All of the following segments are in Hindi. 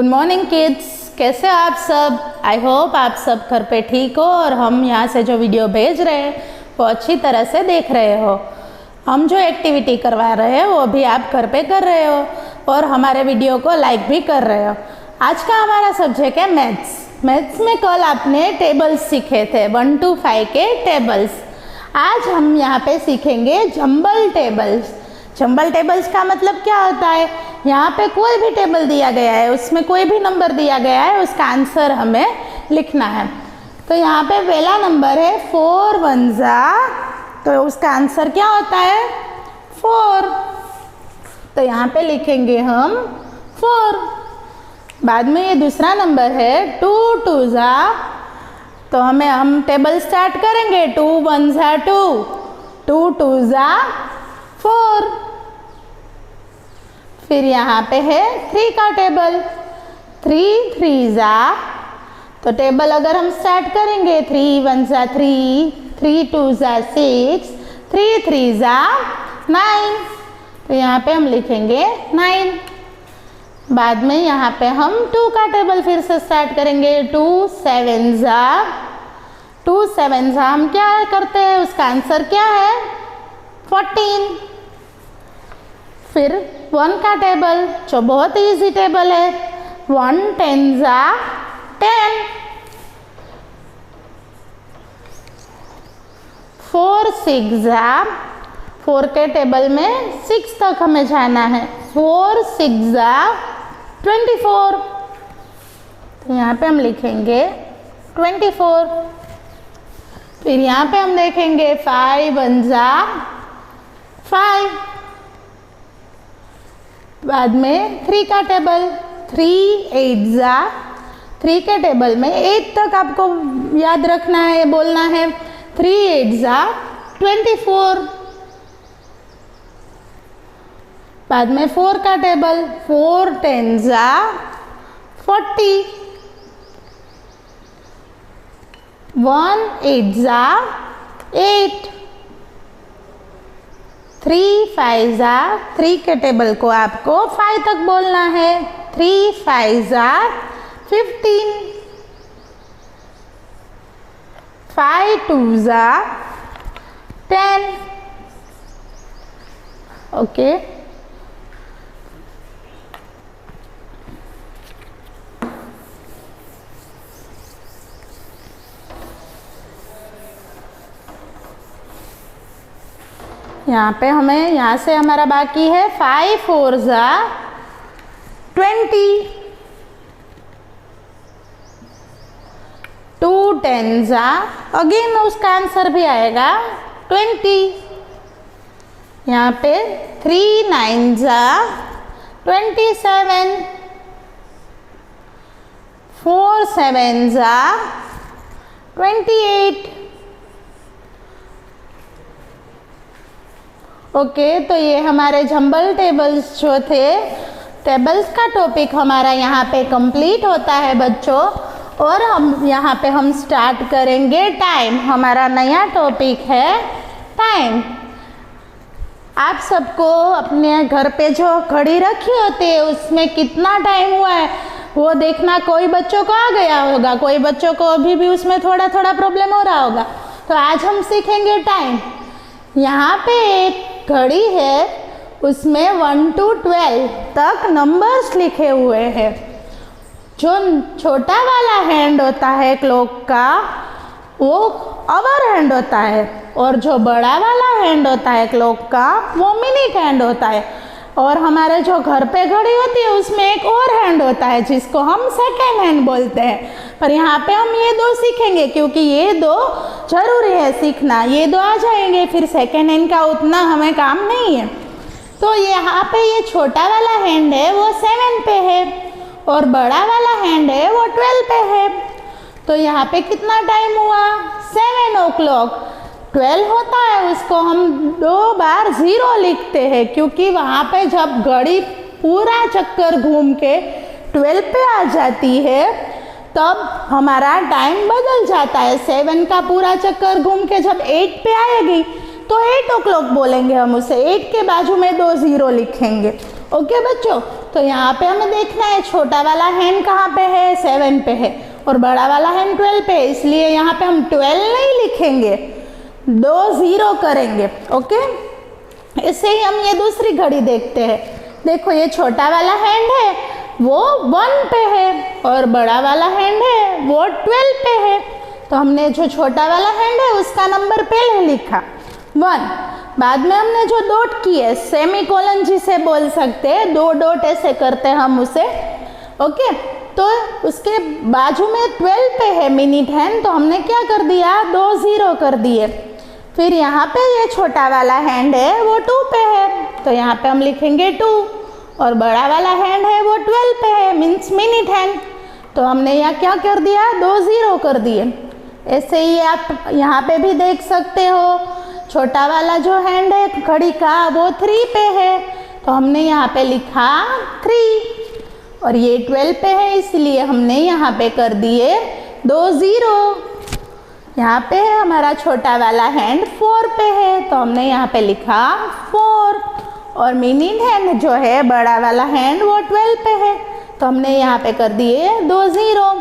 गुड मॉर्निंग किड्स, कैसे हो आप सब। आई होप आप सब घर पे ठीक हो और हम यहाँ से जो वीडियो भेज रहे हैं वो अच्छी तरह से देख रहे हो। हम जो एक्टिविटी करवा रहे हैं वो भी आप घर पे कर रहे हो और हमारे वीडियो को लाइक भी कर रहे हो। आज का हमारा सब्जेक्ट है मैथ्स। मैथ्स में कल आपने टेबल्स सीखे थे, 1 to 5 के टेबल्स। आज हम यहाँ पे सीखेंगे जंबल टेबल्स। जंबल टेबल्स का मतलब क्या होता है, यहाँ पे कोई भी टेबल दिया गया है, उसमें कोई भी नंबर दिया गया है, उसका आंसर हमें लिखना है। तो यहाँ पे पहला नंबर है 4 1 जा, तो उसका आंसर क्या होता है 4। तो यहाँ पे लिखेंगे हम 4। बाद में ये दूसरा नंबर है 2 2 जा, तो हम टेबल स्टार्ट करेंगे 2 1 जा 2, 2 2 जा 4। फिर यहाँ पे है 3 का टेबल, 3 3 जा, तो टेबल अगर हम स्टार्ट करेंगे 3 1 जा 3, 3 2 जा 6, 3 3 जा 9, तो यहाँ पे हम लिखेंगे 9। बाद में यहाँ पे हम 2 का टेबल फिर से स्टार्ट करेंगे 2 7 जा, 2 7 जा हम क्या करते हैं, उसका आंसर क्या है 14। फिर 1 का टेबल जो बहुत इजी टेबल है, 1 10 जा 10, 4 6 जा, 4 के टेबल में 6 तक हमें जाना है, 4 6 जा 24, तो यहाँ पे हम लिखेंगे 24। फिर यहाँ पे हम देखेंगे 5 1 जा 5। बाद में 3 का टेबल, 3 8 जा, 3 के टेबल में 8 तक आपको याद रखना है, बोलना है 3 8 जा 24। बाद में 4 का टेबल, 4 10 जा 40, 1 8 जा 8, 3 5 जा, 3 के टेबल को आपको 5 तक बोलना है, 3 5 जा 15, 5 2 जा 10। ओके, यहाँ पे हमें यहाँ से हमारा बाकी है 5 4 जा 20, 2 10 जा, अगेन उसका आंसर भी आएगा 20। यहाँ पे 3 9 जा 27, 4 7 जा 28। ओके, तो ये हमारे जंबल टेबल्स जो थे, टेबल्स का टॉपिक हमारा यहाँ पे कंप्लीट होता है बच्चों। और हम यहाँ पे हम स्टार्ट करेंगे टाइम। हमारा नया टॉपिक है टाइम। आप सबको अपने घर पे जो घड़ी रखी होती है उसमें कितना टाइम हुआ है वो देखना। कोई बच्चों को आ गया होगा, कोई बच्चों को अभी भी उसमें थोड़ा थोड़ा प्रॉब्लम हो रहा होगा। तो आज हम सीखेंगे टाइम। यहाँ पे एक घड़ी है, उसमें 1 to 12 तक नंबर्स लिखे हुए हैं। जो छोटा वाला हैंड होता है क्लॉक का वो आवर हैंड होता है, और जो बड़ा वाला हैंड होता है क्लॉक का वो मिनट हैंड होता है। और हमारे जो घर पे घड़ी होती है उसमें एक और हैंड होता है जिसको हम सेकेंड हैंड बोलते हैं। पर यहाँ पे हम ये दो सीखेंगे क्योंकि ये दो जरूरी है सीखना। ये दो आ जाएंगे फिर सेकेंड हैंड का उतना हमें काम नहीं है। तो यहाँ पे ये छोटा वाला हैंड है वो 7 पे है और बड़ा वाला हैंड है वो 12 पे है। तो यहाँ पे कितना टाइम हुआ, 7 o'clock। 12 होता है उसको हम 2 बार 0 लिखते हैं क्योंकि वहाँ पे जब घड़ी पूरा चक्कर घूम के 12 पे आ जाती है तब हमारा टाइम बदल जाता है। 7 का पूरा चक्कर घूम के जब 8 पे आएगी तो 8 o'clock बोलेंगे हम उसे। 8 के बाजू में 2 0 लिखेंगे। ओके बच्चों, तो यहाँ पे हमें देखना है छोटा वाला हैंड कहाँ पे है, 7 पे है, और बड़ा वाला हैंड 12 पे है, इसलिए यहाँ पे हम 12 नहीं लिखेंगे, 2 0 करेंगे। ओके, इससे ही हम ये दूसरी घड़ी देखते हैं। देखो ये छोटा वाला हैंड है वो 1 पे है और बड़ा वाला हैंड है वो 12 पे है, तो हमने जो छोटा वाला हैंड है उसका नंबर पहले लिखा 1। बाद में हमने जो डॉट की है, सेमीकोलन जिसे बोल सकते हैं, 2 डॉट ऐसे करते हैं हम उसे। ओके, तो उसके बाजू में 12 पे है मिनट हैंड, तो हमने क्या कर दिया, 2 0 कर दिए। फिर यहाँ पे ये छोटा वाला हैंड है वो 2 पे है, तो यहाँ पे हम लिखेंगे 2, और बड़ा वाला हैंड है वो 12 पे है, मीन्स मिनट हैंड, तो हमने यहाँ क्या कर दिया, 2 0 कर दिए। ऐसे ही आप यहाँ पे भी देख सकते हो, छोटा वाला जो हैंड है घड़ी का वो 3 पे है, तो हमने यहाँ पे लिखा 3, और ये 12 पे है इसलिए हमने यहाँ पे कर दिए 2 0। यहाँ पे हमारा छोटा वाला हैंड 4 पे है, तो हमने यहाँ पे लिखा 4, और मिनट हैंड जो है बड़ा वाला हैंड वो 12 पे है, तो हमने यहाँ पे कर दिए 2 0।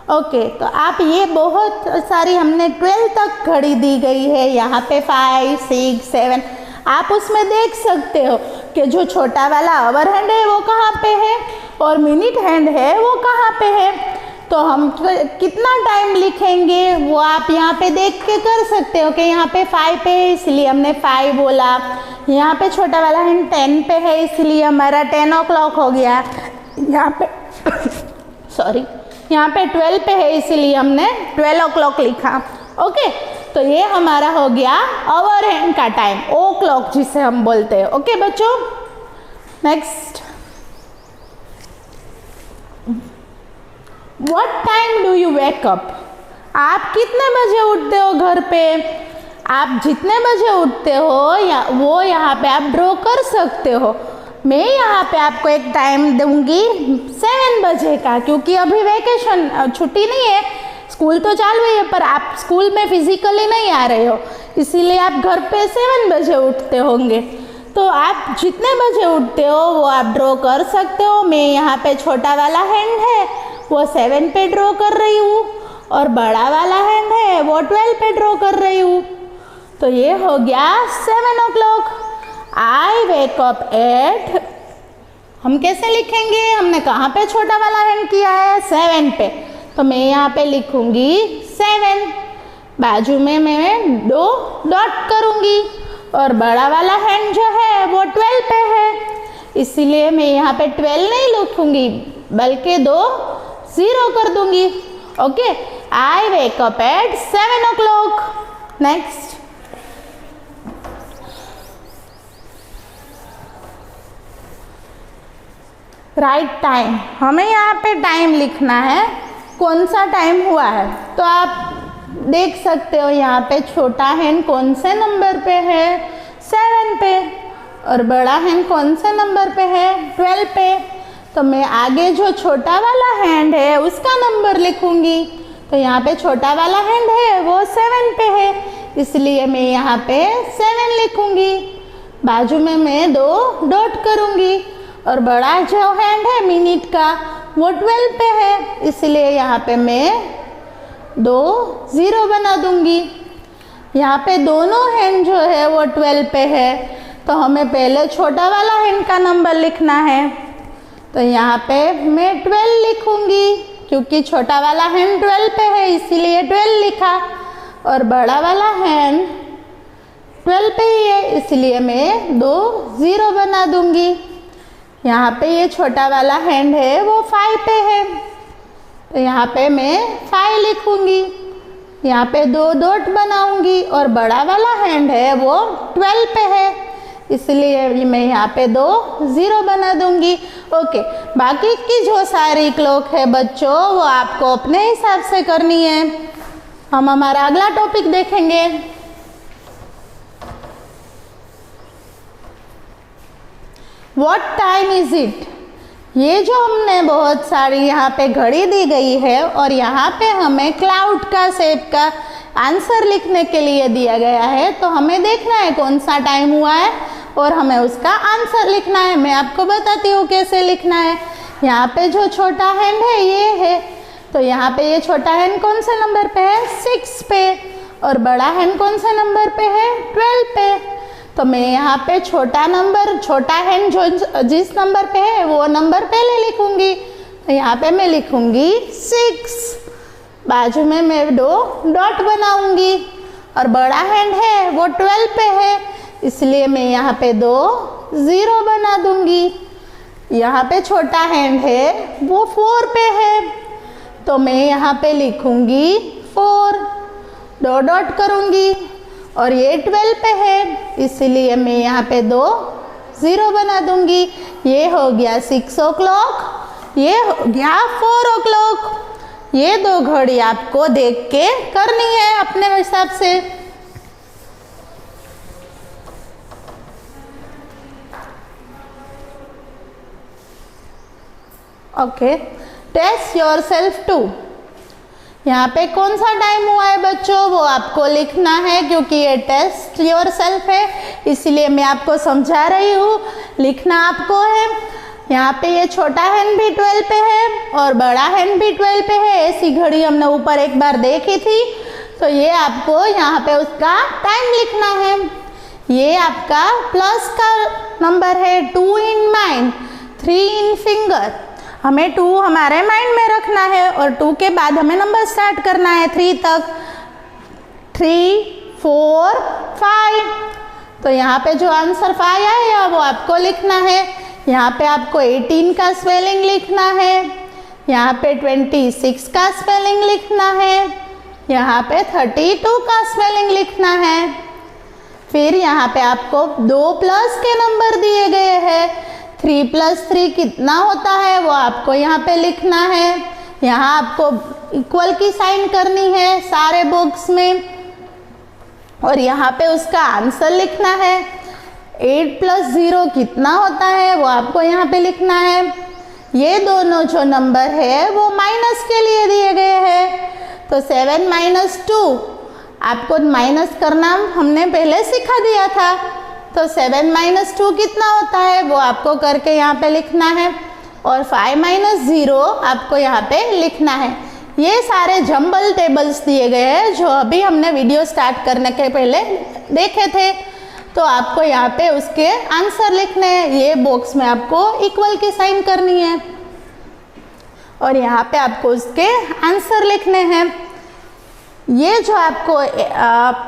ओके, तो आप ये बहुत सारी हमने 12 तक घड़ी दी गई है, यहाँ पे 5 6 7 आप उसमें देख सकते हो कि जो छोटा वाला आवर हैंड है वो कहाँ पे है और मिनट हैंड है वो कहाँ पे है, तो हम कितना टाइम लिखेंगे वो आप यहाँ पे देख के कर सकते हो कि यहाँ पे 5 पे है इसलिए हमने 5 बोला, यहाँ पे छोटा वाला हैंड 10 पे है इसलिए हमारा 10 o'clock हो गया, यहाँ पे सॉरी यहाँ पे 12 पे है इसलिए हमने 12 o'clock लिखा। ओके, तो ये हमारा हो गया आवर हैंड का टाइम, ओ क्लॉक जिसे हम बोलते हैं। ओके बच्चों, next, what time do you wake up? आप कितने बजे उठते हो घर पे? आप जितने बजे उठते हो या वो यहाँ पे आप ड्रॉ कर सकते हो। मैं यहाँ पे आपको एक टाइम दूंगी 7 बजे का, क्योंकि अभी वेकेशन छुट्टी नहीं है, स्कूल तो चालू है पर आप स्कूल में फिजिकली नहीं आ रहे हो, इसीलिए आप घर पे 7 बजे उठते होंगे। तो आप जितने बजे उठते हो वो आप ड्रॉ कर सकते हो। मैं यहाँ पे छोटा वाला हैंड है वो 7 पे ड्रॉ कर रही हूँ और बड़ा वाला हैंड है वो 12 पे ड्रॉ कर रही हूँ, तो ये हो गया 7 o'clock। I wake up at, हम कैसे लिखेंगे, हमने कहाँ पे छोटा वाला हैंड किया है, 7 पे, तो मैं यहाँ पे लिखूंगी 7, बाजू में मैं 2 डॉट करूँगी और बड़ा वाला हैंड जो है वो 12 पे है, इसलिए मैं यहाँ पे 12 नहीं लिखूंगी बल्कि 2 0 कर दूंगी। Okay, I wake up at 7 o'clock। Next, right time, हमें यहाँ पे टाइम लिखना है, कौन सा टाइम हुआ है, तो आप देख सकते हो यहाँ पे छोटा हैंड कौन से नंबर पे है, 7 पे, और बड़ा हैंड कौन से नंबर पे है, 12 पे, तो मैं आगे जो छोटा वाला हैंड है उसका नंबर लिखूंगी, तो यहाँ पे छोटा वाला हैंड है वो 7 पे है, इसलिए मैं यहाँ पे 7 लिखूंगी, बाजू में मैं 2 डॉट करूंगी, और बड़ा जो हैंड है मिनट का वो 12 पे है, इसलिए यहाँ पे मैं 2 0 बना दूंगी। यहाँ पे दोनों हैंड जो है वो 12 पे है, तो हमें पहले छोटा वाला हैंड का नंबर लिखना है, तो यहाँ पे मैं 12 लिखूंगी, क्योंकि छोटा वाला हैंड 12 पे है इसीलिए 12 लिखा, और बड़ा वाला हैंड 12 पे ही है इसलिए मैं 2 0 बना दूंगी। यहाँ पे ये छोटा वाला हैंड है वो 5 पे है, तो यहाँ पे मैं 5 लिखूंगी, यहाँ पे 2 डॉट बनाऊंगी, और बड़ा वाला हैंड है वो 12 पे है इसलिए मैं यहाँ पे 2 0 बना दूंगी। ओके, बाकी की जो सारी क्लॉक है बच्चों वो आपको अपने हिसाब से करनी है। हम हमारा अगला टॉपिक देखेंगे। What time is it? ये जो हमने बहुत सारी यहाँ पे घड़ी दी गई है और यहाँ पे हमें क्लाउड का शेप का आंसर लिखने के लिए दिया गया है, तो हमें देखना है कौन सा टाइम हुआ है और हमें उसका आंसर लिखना है। मैं आपको बताती हूँ कैसे लिखना है। यहाँ पे जो छोटा हैंड है ये है, तो यहाँ पे ये छोटा हैंड कौन से नंबर पे है? 6 पे। और बड़ा हैंड कौन से नंबर पे है? 12 पे। तो मैं यहाँ पे छोटा हैंड जो जिस नंबर पे है वो नंबर पहले लिखूंगी। तो यहाँ पे मैं लिखूंगी 6, बाजू में मैं 2 डॉट बनाऊंगी। और बड़ा हैंड है वो 12 पे है, इसलिए मैं यहाँ पे 2 0 बना दूंगी। यहाँ पे छोटा हैंड है वो 4 पे है, तो मैं यहाँ पे लिखूंगी 4, 2 डॉट करूंगी। और ये 12 पे है, इसलिए मैं यहाँ पे 2 0 बना दूंगी। ये हो गया 6 o'clock, ये हो गया 4 o'clock। ये 2 घड़ी आपको देख के करनी है अपने हिसाब से। Okay, test yourself too. यहाँ पे कौन सा टाइम हुआ है बच्चों, वो आपको लिखना है, क्योंकि ये टेस्ट योर सेल्फ है, इसलिए मैं आपको समझा रही हूँ। लिखना आपको है। यहाँ पे ये छोटा हैंड भी 12 पे है और बड़ा हैंड भी 12 पे है। ऐसी घड़ी हमने ऊपर एक बार देखी थी, तो ये आपको यहाँ पे उसका टाइम लिखना है। ये आपका प्लस का नंबर है, 2 इन माइंड, 3 इन फिंगर। हमें 2 हमारे माइंड में रखना है और 2 के बाद हमें नंबर स्टार्ट करना है 3 तक। 3, 4, 5। तो यहाँ पे जो आंसर 5 आया वो आपको लिखना है। यहाँ पे आपको 18 का स्पेलिंग लिखना है, यहाँ पे 26 का स्पेलिंग लिखना है, यहाँ पे 32 का स्पेलिंग लिखना है। फिर यहाँ पे आपको 2 प्लस के नंबर दिए गए हैं। 3 + 3 कितना होता है वो आपको यहाँ पे लिखना है। यहाँ आपको इक्वल की साइन करनी है सारे बॉक्स में, और यहाँ पे उसका आंसर लिखना है। 8 + 0 कितना होता है वो आपको यहाँ पे लिखना है। ये दोनों जो नंबर है वो माइनस के लिए दिए गए हैं, तो 7 - 2 आपको माइनस करना हमने पहले सिखा दिया था। तो 7 - 2 कितना होता है वो आपको करके यहाँ पे लिखना है, और 5 - 0 आपको यहाँ पे लिखना है। ये सारे जंबल टेबल्स दिए गए हैं जो अभी हमने वीडियो स्टार्ट करने के पहले देखे थे। तो आपको यहाँ पे उसके आंसर लिखने हैं। ये बॉक्स में आपको इक्वल की साइन करनी है और यहाँ पे आपको उसके आंसर लिखने हैं। ये जो आपको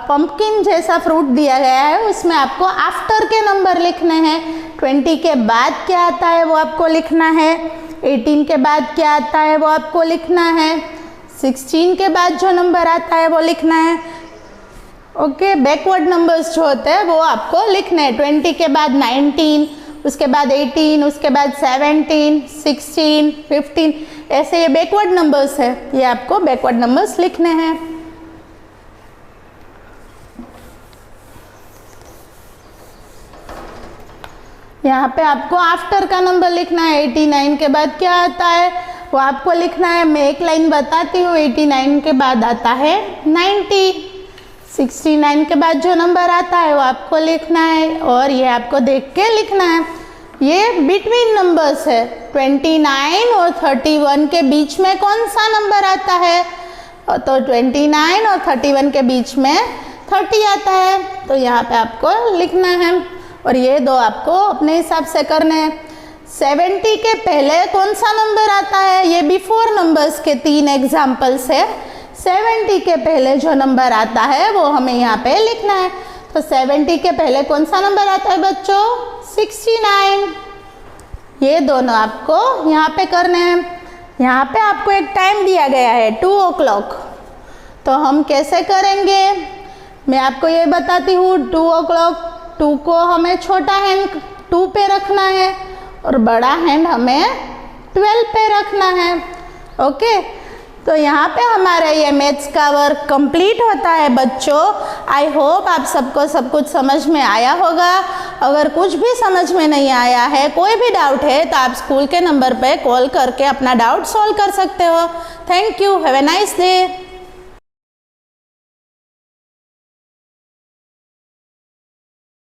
पंपकिन जैसा फ्रूट दिया गया है उसमें आपको आफ्टर के नंबर लिखने हैं। 20 के बाद क्या आता है वो आपको लिखना है। 18 के बाद क्या आता है वो आपको लिखना है। 16 के बाद जो नंबर आता है वो लिखना है। ओके, बैकवर्ड नंबर्स जो होते हैं वो आपको लिखने हैं। 20 के बाद 19, उसके बाद 18, उसके बाद 17, 16, 15, ऐसे ये बैकवर्ड नंबर्स है। ये आपको बैकवर्ड नंबर्स लिखने हैं। यहाँ पे आपको आफ्टर का नंबर लिखना है। 89 के बाद क्या आता है वो आपको लिखना है। मैं एक लाइन बताती हूँ। 89 के बाद आता है 90। 69 के बाद जो नंबर आता है वो आपको लिखना है, और ये आपको देख के लिखना है। ये बिटवीन नंबर्स है। 29 और 31 के बीच में कौन सा नंबर आता है, तो 29 और 31 के बीच में 30 आता है, तो यहाँ पे आपको लिखना है। और ये 2 आपको अपने हिसाब से करने हैं। 70 के पहले कौन सा नंबर आता है, ये बिफोर नंबर्स के 3 एग्जाम्पल्स है। 70 के पहले जो नंबर आता है वो हमें यहाँ पे लिखना है। तो 70 के पहले कौन सा नंबर आता है बच्चों, 69। ये दोनों आपको यहाँ पे करने हैं। यहाँ पे आपको एक टाइम दिया गया है 2 o'clock, तो हम कैसे करेंगे मैं आपको ये बताती हूँ। 2 o'clock, 2 को हमें छोटा हैंड 2 पे रखना है और बड़ा हैंड हमें 12 पे रखना है। ओके, तो यहाँ पे हमारा ये मैथ्स का वर्क कंप्लीट होता है बच्चों। आई होप आप सबको सब कुछ समझ में आया होगा। अगर कुछ भी समझ में नहीं आया है, कोई भी डाउट है, तो आप स्कूल के नंबर पे कॉल करके अपना डाउट सॉल्व कर सकते हो। Thank you, have a nice day.